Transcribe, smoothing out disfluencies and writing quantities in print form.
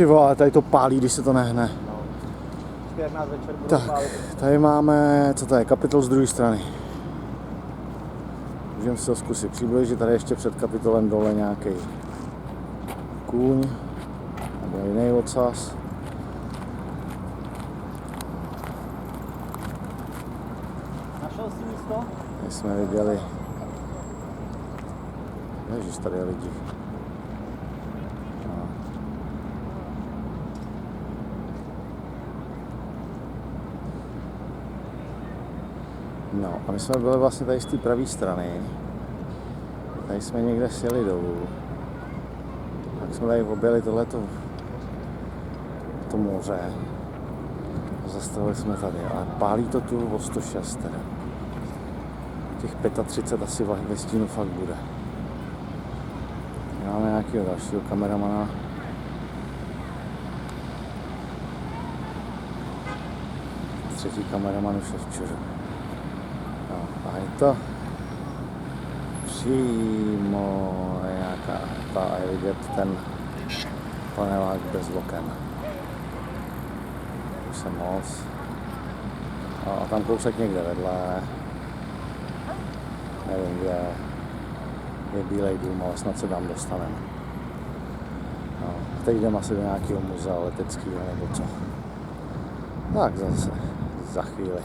Ty vole, tady to pálí, když se to nehne. Jak nás večer budou Tak, tady máme, co to je, Kapitol z druhé strany. Můžeme si to zkusit přiblížit, tady ještě před Kapitolem dole nějaký kůň, nebo jiný ocas. Našel jsi místo? My jsme viděli, ježiš, tady je lidi. No a my jsme byli vlastně tady z té pravé strany. Tady jsme někde sjeli dolů. Tak jsme tady objeli tohleto to moře. A zastavili jsme tady. Ale pálí to tu o 106 teda. Těch 35 asi ve stínu fakt bude. Máme nějakého dalšího kameramana. Třetí kameraman už je včera. No, a je to přímo nějaká ta a je vidět ten panelák bez oken. Už jsem moc. A tam kousek někde vedle, nevím kde, je bílej dům, ale snad se tam dostaneme. No, teď jdeme asi do nějakého muzea leteckého nebo co. Tak zase za chvíli.